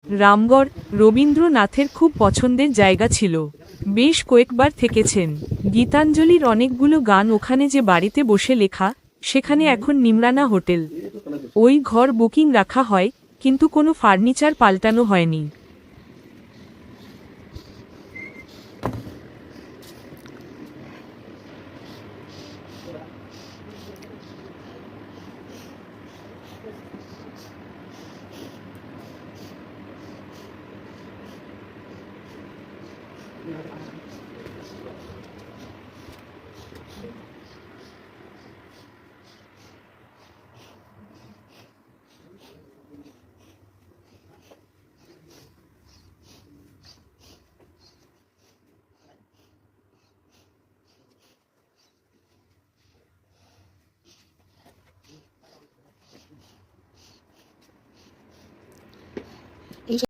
রামগড় রবীন্দ্রনাথের খুব পছন্দের জায়গা ছিল। বেশ কয়েকবার থেকেছেন। গীতাঞ্জলির অনেকগুলো গান ওখানে যে বাড়িতে বসে লেখা, সেখানে এখন নিমরানা হোটেল। ওই ঘর বুকিং রাখা হয়, কিন্তু কোনো ফার্নিচার পাল্টানো হয়নি।